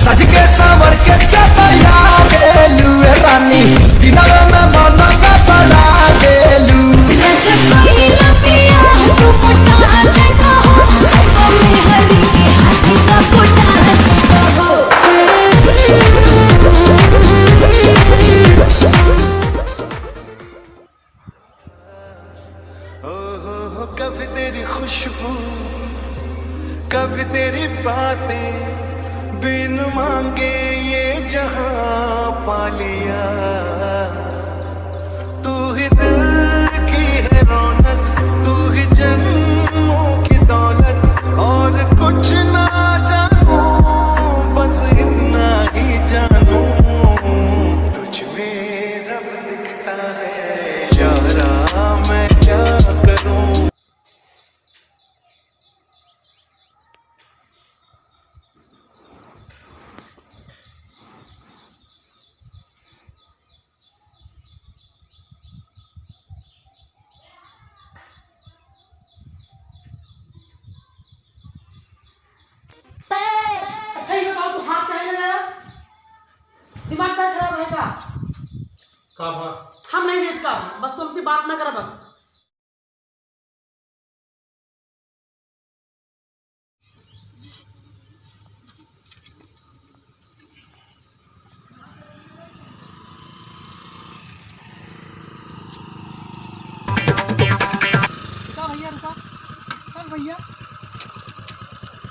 सज के सावर के चपया बेलू रानी दिनवे में मन का बड़ा बेलू कभी तेरी खुशबू कभी तेरी बातें बिन मांगे ये जहां पा लिया तू ही दिल की है रौनक तू ही जन्मों की दौलत और कुछ ना जानू बस इतना ही जानू तुझ में रब दिखता है यारा मैं क्या करूं। अच्छा ये बताओ तू हाथ काहे लगाया? दिमाग का खराब है का? हम नहीं जीत का बस तुमसे बात ना करा बस। रुका भैया रुका चल भैया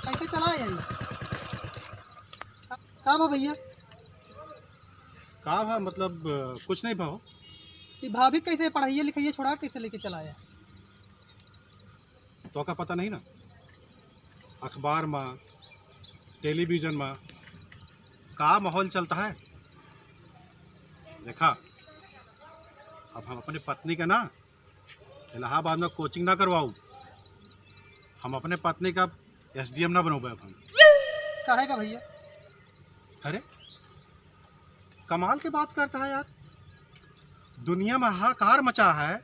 कैसे चला यार का भा भैया का भा मतलब कुछ नहीं भाव ये भाभी कैसे पढ़ाइए लिखाइए छोड़ा कैसे लेके चलाया तो का पता नहीं ना अखबार में टेलीविज़न में का माहौल चलता है देखा। अब हम अपने पत्नी का ना इलाहाबाद में कोचिंग ना करवाऊँ हम अपने पत्नी का एसडीएम ना बनोगे अब हम काहे का भैया अरे कमाल की बात करता है यार दुनिया में हाहाकार मचा है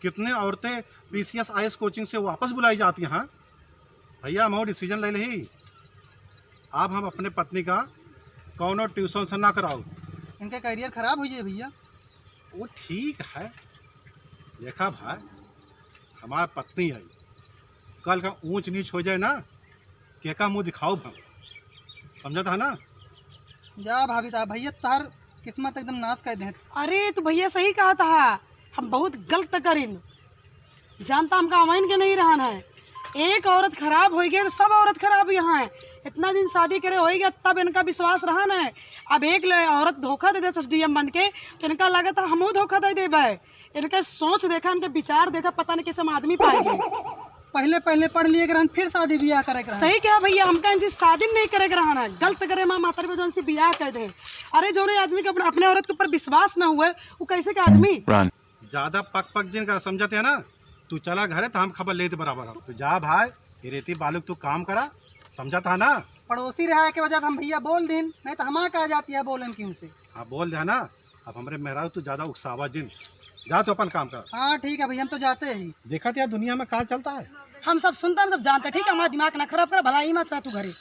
कितने औरतें पीसीएस आईएएस कोचिंग से वापस बुलाई जाती हैं। भैया हम डिसीजन ले ली अब हम अपने पत्नी का कौनो ट्यूशन से ना कराओ इनका करियर खराब हो जाए भैया। वो ठीक है देखा भाई हमारा पत्नी है कल का ऊंच नीच हो जाए ना क्या का मुँह दिखाओ हम समझा था ना। जा भाभी था भैया तार किस्मत एकदम नाश कर दे। अरे तू भैया सही कहा था हम बहुत गलत करीन जानता हमका अमाइन के नहीं रहना है। एक औरत खराब हो गई तो सब औरत खराब यहाँ है। इतना दिन शादी करे हो गया तब इनका विश्वास रहा ना। अब एक औरत धोखा दे दे एसडीएम बन के तो इनका लगा था हमू धोखा दे देबे। इनका सोच देखा इनके विचार देखा पता नहीं कैसे हम आदमी पाएंगे। पहले पहले पढ़ लिए रहन फिर शादी ब्याह करे रहन। सही क्या भैया हमका इनसे शादी नहीं करे रहना गलत करे माँ मातर पे जो इनसे ब्याह कर दे। अरे जो आदमी का अपने औरत के ऊपर विश्वास ना हुए वो कैसे का आदमी ज़्यादा पक जिनका समझते है ना तू चला घर है तो हम खबर लेते बराबर हो तो जा भाई ये रेती बालू तू काम करा समझा था ना। पड़ोसी रहा के वजह हम भैया बोल दिन नहीं तो हमारा कहा जाती है बोलन क्यों से। हाँ बोल दे ना अब हमारे मेहरा तू ज़्यादा उकसावा जिन जा तो अपन काम कर। हाँ ठीक है भैया हम तो जाते ही। देखा था दुनिया में कहाँ चलता है हम सब सुनता हम सब जानते ठीक है। हमारा दिमाग ना खराब कर भला ही मत तू घरे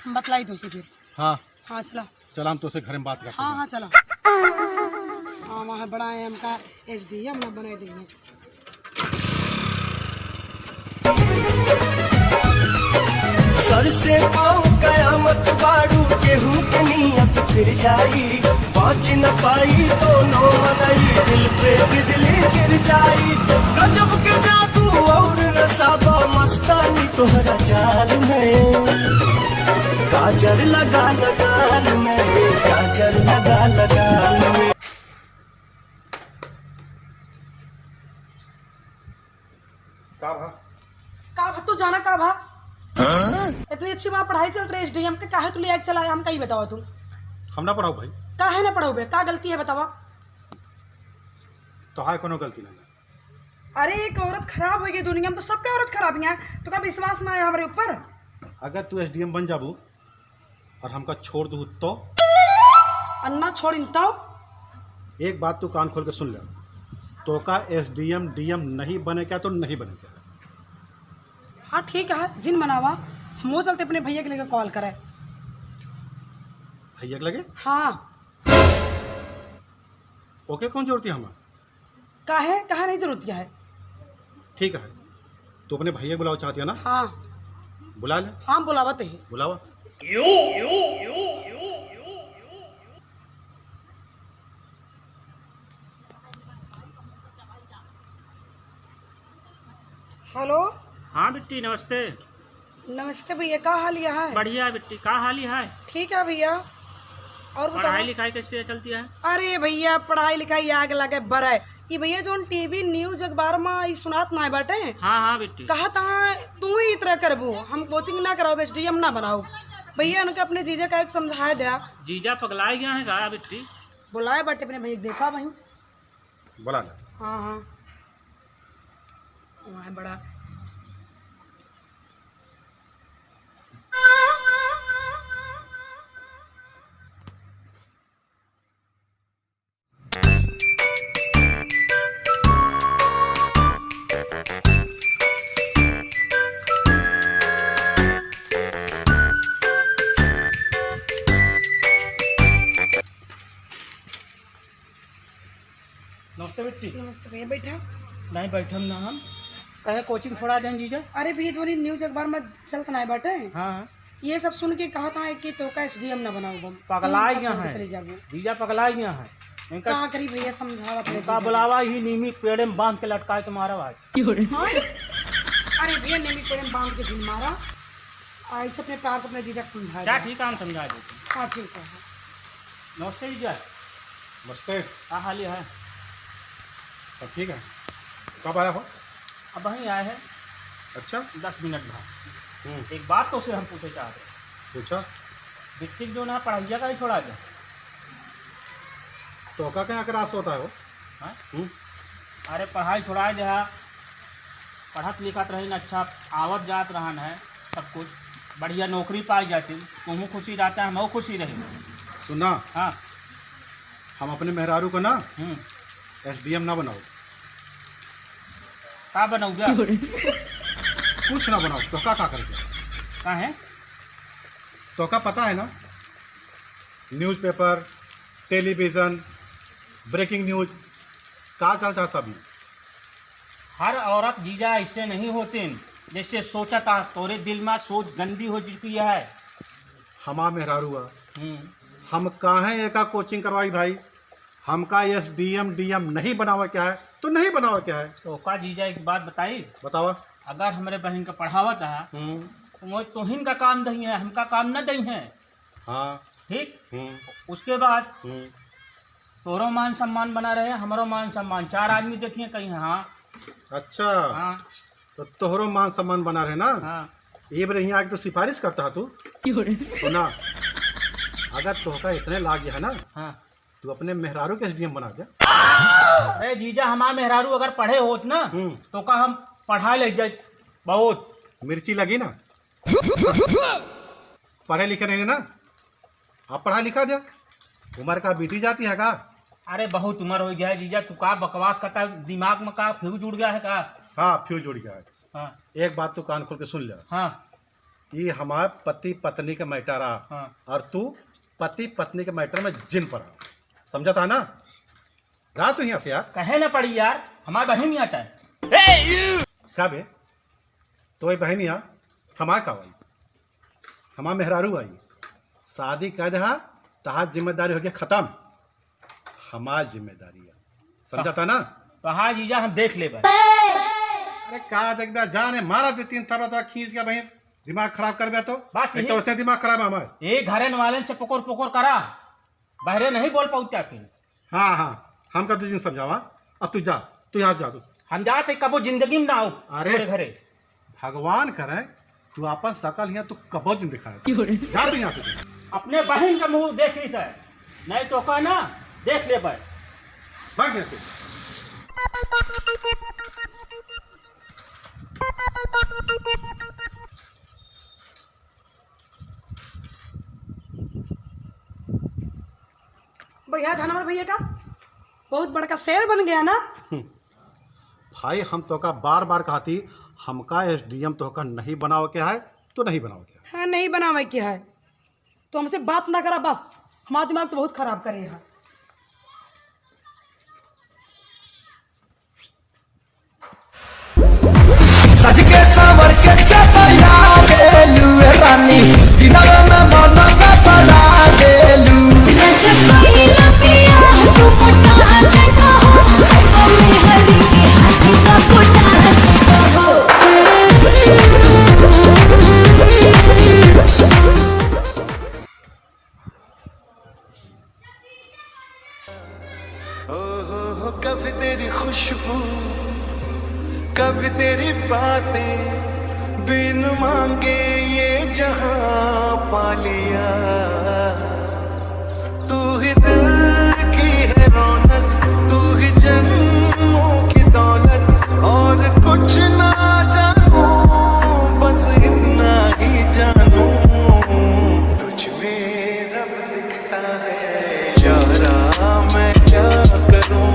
हम बतलाई तो फिर। हाँ हाँ चला चला हम तो उसे घर में बात करते हाँ हाँ चला हाँ वहाँ बड़ा है हमका एसडीएम ना बना देंगे। सर से पाँव कयामत बाड़ू गेहूं के नियत फिर जाई पहुंच न पाई दोनों मनई दिल पे बिजली गिर जाई गजब के जादू और रसाबा मस्तानी तोहरा चाल में काजल लगा लगाल में काजल लगा लगाल में। का तू जाना का भा इतनी अच्छी वहाँ पढ़ाई चल रही एसडीएम के काहे तू ले चलाया हम कहीं बतावा तू हम ना पढ़ाओ भाई काहे ना पढ़ो बे का गलती है बतावा। तो हाय कोनो गलती नहीं। अरे एक औरत खराब हो गई दुनिया में तो सबके औरत खराब है तो का विश्वास ना है हमारे ऊपर। अगर तू एसडीएम बन जाबू और हमका छोड़ दू तो अन्ना छोड़ तो एक बात तू कान खोल के सुन ले तो का एसडीएम डीएम नहीं बने क्या तो नहीं बने क्या। हाँ ठीक है जिन बनावा हम वो चलते अपने भैया के लेकर कॉल करे। भैया के लगे हाँ। ओके कौन जोड़ती है हमारा? काहे नहीं जरूरत है। ठीक है, तो अपने भैया बुलाओ चाहती है ना? हाँ बुला ले। हाँ बुलावत है। बुलावा। हेलो। हाँ बिट्टी नमस्ते। नमस्ते भैया, का हाल है? बढ़िया बिट्टी, का हाल ही है? ठीक है भैया। और बताओ। पढ़ाई लिखाई कैसे चलती है? अरे भैया पढ़ाई लिखाई आग लगे बरे। ये भैया जो टीवी न्यूज अखबार में ई सुनात ना बाटे। हाँ हाँ बिट्टी। कहा था तू ही इतना करबू, हम कोचिंग ना कराओ, एसडीएम ना बनाओ। भैया उनके अपने जीजा का एक समझाया दिया। जीजा पगलाए गया है गा बिट्टी? बुलाए बाटे अपने भैया, देखा वहीं। बुला ले। हाँ हाँ वहाँ बड़ा। नमस्ते बिट्टी। नमस्ते भैया, बैठा। नहीं बैठम ना हम, कहे कोचिंग छोड़ा दें जीजा। अरे भैया जो न्यूज अखबार में चलत ना बाटे, हाँ ये सब सुन के कहा था कि तो का एसडीएम ना बनाओ। बम पगलाए गया है, चले जाबो। जीजा पगलाए गया है। इनका का करी भैया, समझावा अपने का बुलावा ही नीमी पेड़े में बांध के लटकाए तुम्हारा भाई। हाँ? अरे भैया नेमी पेड़ में बांध के जिन मारा। ऐसे अपने प्यार से अपने जीजा को समझाया। क्या ठीक है, हम समझा देते। हाँ ठीक है। नमस्ते जीजा। नमस्ते। का हाल ही है? सब ठीक है। कब आया हो? अब वहीं आए हैं अच्छा। 10 मिनट बाद। एक बात तो उसे हम पूछे चाहते हैं। पूछा। बिट्टी जो ना पढ़ाइया का ही छोड़ा दे। तो का क्या क्रास होता है वो? हाँ? हम्म। अरे पढ़ाई छोड़ा दे, पढ़त लिखत रही न, अच्छा आवत जात रहन है, सब कुछ बढ़िया नौकरी पाई जाती, तुम खुशी रहता है, हम खुशी रही। सुना, हाँ हम अपने मेहरारू को ना एसडीएम ना बनाओ। का बनाऊगा? कुछ ना बनाओ। तो का करके कहाँ है? तो का पता है ना, न्यूज़पेपर, टेलीविज़न, ब्रेकिंग न्यूज का चलता सभी। हर औरत जीजा ऐसे नहीं होते जैसे सोचा था, तोरे दिल में सोच गंदी हो चुकी है। हमा मेहरारू हुआ, हम कहाँ एका कोचिंग करवाई भाई। हमका एसडीएम डीएम नहीं बनावा क्या है तो नहीं बनावा क्या है। तो का जीजा एक बात बताई, बतावा। अगर हमारे बहन का पढ़ावत है तो वो तुहिन का काम दही है, हमका काम न दही है। हाँ ठीक। उसके बाद तोरो मान सम्मान बना रहे, हमारो मान सम्मान, 4 आदमी देखिए कहीं। हाँ अच्छा। हाँ तो तोहरो मान सम्मान बना रहे ना। हाँ। ये बार यहाँ आके तो सिफारिश करता है तू तो ना। अगर तोहका इतने लाग गया है ना, हाँ तू अपने मेहरारू के एसडीएम बना दे। अरे जीजा हमारे मेहरारू अगर पढ़े होत ना तो का हम पढ़ा ले जाए बहुत। मिर्ची लगी ना। पढ़े लिखे नहीं ना, आप पढ़ा लिखा दे। उम्र का बीती जाती है का? अरे बहुत उम्र हो गया है जीजा, तू का बकवास करता है, दिमाग में का फ्यूज उड़ गया है का? हाँ फ्यूज उड़ गया है। हाँ एक बात तू कान खोल के सुन ले। हाँ ये हमारे पति पत्नी का मैटर रहा। हाँ। और तू पति पत्नी के मैटर में जिन पड़ा, समझा था ना? रहा तू यहाँ से यार। कहे ना पड़ी यार, हमारी बहन नहीं आता है। क्या बे, तो वही बहन यहाँ हमारे का आई, हमारा मेहरारू आई, शादी कर दे, तहार जिम्मेदारी हो गया खत्म। हमारी जिम्मेदारी है, समझा था ना? तो हाँ जीजा हम देख ले बस। अरे का देख बे, जाने मारा दे 3 थप्पड़ तो खींच गया बहन, दिमाग खराब कर बे। तो बस एक तो उससे दिमाग खराब है हमारे। एक घरे वाले से पकोर पकोर करा, बहरे नहीं बोल पाऊँ फिर। हाँ हाँ, हम का तुझे समझावा। अब तू जा, तू यहाँ से जा। तू हम जाते कबो जिंदगी में ना आओ अरे घरे। भगवान करे तू आपन सकल यहाँ तू कबो दिन दिखाए। जा तू यहाँ से। अपने बहन का मुंह देख ही था, नहीं तो का ना देख ले भाई। भाग यहाँ से। भैया धनवर भैया का बहुत बड़का शेर बन गया ना। भाई हम तो का बार बार कहती, हमका एसडीएम तो का नहीं बनाओ क्या है तो नहीं बनाओ क्या है। हाँ नहीं बनावे क्या है, तो हमसे बात ना करा बस। हमारा दिमाग तो बहुत खराब करे यहाँ। सज के सावर के चपला गेलू रानी दिनवा में मन का बड़ा गेलू कभी तेरी खुशबू कभी तेरी बातें बिन मांगे ये जहां पा लिया तू ही दिल की है रौनक तू ही जन्मों की दौलत और कुछ ना जानू बस इतना ही जानू तुझ में रब दिखता है यारा मैं क्या करूं।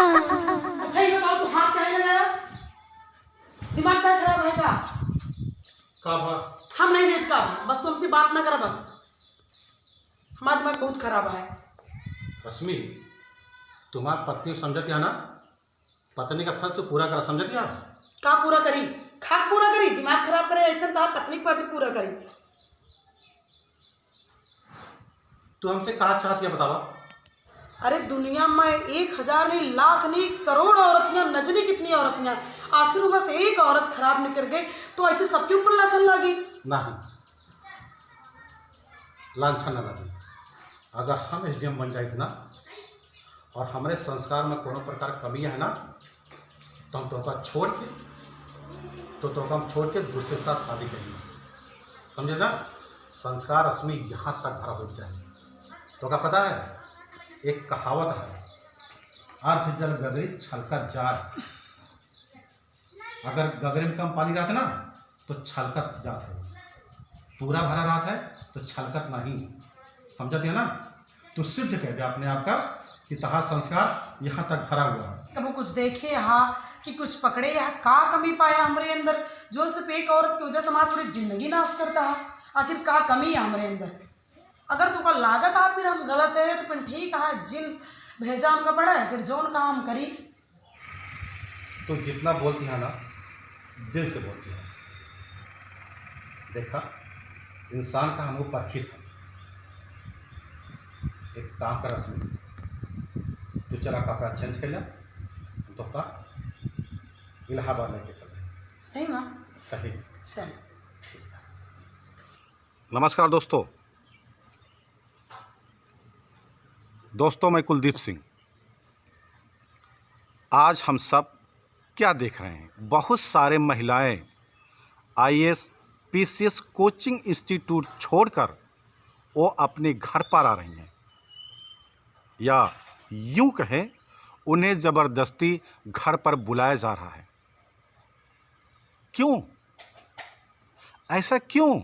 अच्छा ये बताओ, तू हाथ काहे लगाया? दिमाग का खराब है का? हम नहीं जीत का, बस तुमसे बात ना करा बस। हमारा दिमाग बहुत खराब है। रश्मि, तुम्हारी पत्नी समझती है ना? पत्नी का फर्ज तो पूरा करा, समझती है? का पूरा करी? खाक पूरा करी? दिमाग खराब करे ऐसा तो पत्नी पर से पूरा करी। तू हमसे कहा चाहती है बतावा? अरे दुनिया में 1000 नहीं, लाख नहीं, करोड़ औरतियां, न जाने कितनी औरतियां, आखिर में बस एक औरत खराब निकल गई तो ऐसे सबके ऊपर लाछन लगी? नहीं, लांछन न लगी। अगर हम एसडीएम बन जाए ना और हमारे संस्कार में कोनो प्रकार कमियां है ना तो हम हम छोड़ के दूसरे के साथ शादी करेंगे, समझे ना? संस्कार रश्मि यहाँ तक भरा हो जाए तो क्या पता है, एक कहावत है, अर्थ जल गगरी छलकत जाए। अगर गगरे में कम पानी रहता ना तो छलकत जात है, पूरा भरा रहता है तो छलकत नहीं, समझते है ना? तो सिद्ध कह दे अपने आप का कि तहा संस्कार यहाँ तक भरा हुआ है। कब कुछ देखे यहाँ कि कुछ पकड़े यहाँ, का कमी पाया हमारे अंदर जो सिर्फ एक औरत की वजह से हमारी पूरी जिंदगी नाश करता है? आखिर का कमी है हमारे अंदर? अगर तुका लागत आप फिर हम गलत है तो फिर ठीक है, जिन भेजा हमका पड़ा है फिर जोन काम करी। तो जितना बोलती है ना दिल से बोलती है। देखा, इंसान का हमको परखित है। एक काम कर रश्मि, तू चला कपड़ा चेंज कर ले, तो का इलाहाबाद लेके चलते। सही ना? सही। चल। नमस्कार दोस्तों, मैं कुलदीप सिंह। आज हम सब क्या देख रहे हैं, बहुत सारे महिलाएं आईएएस पीसीएस कोचिंग इंस्टीट्यूट छोड़कर वो अपने घर पर आ रही हैं, या यूं कहें उन्हें ज़बरदस्ती घर पर बुलाया जा रहा है। क्यों? ऐसा क्यों?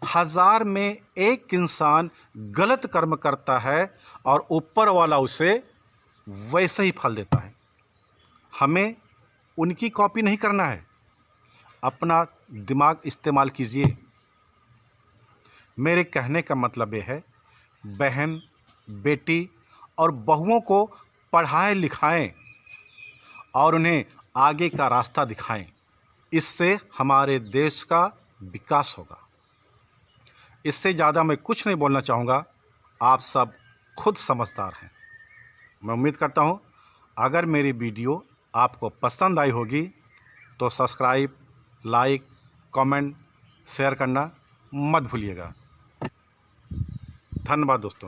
1000 में एक इंसान गलत कर्म करता है और ऊपर वाला उसे वैसे ही फल देता है। हमें उनकी कॉपी नहीं करना है, अपना दिमाग इस्तेमाल कीजिए। मेरे कहने का मतलब ये है, बहन, बेटी और बहुओं को पढ़ाएं लिखाएं और उन्हें आगे का रास्ता दिखाएं। इससे हमारे देश का विकास होगा। इससे ज़्यादा मैं कुछ नहीं बोलना चाहूँगा, आप सब खुद समझदार हैं। मैं उम्मीद करता हूँ अगर मेरी वीडियो आपको पसंद आई होगी तो सब्सक्राइब, लाइक, कमेंट, शेयर करना मत भूलिएगा। धन्यवाद दोस्तों।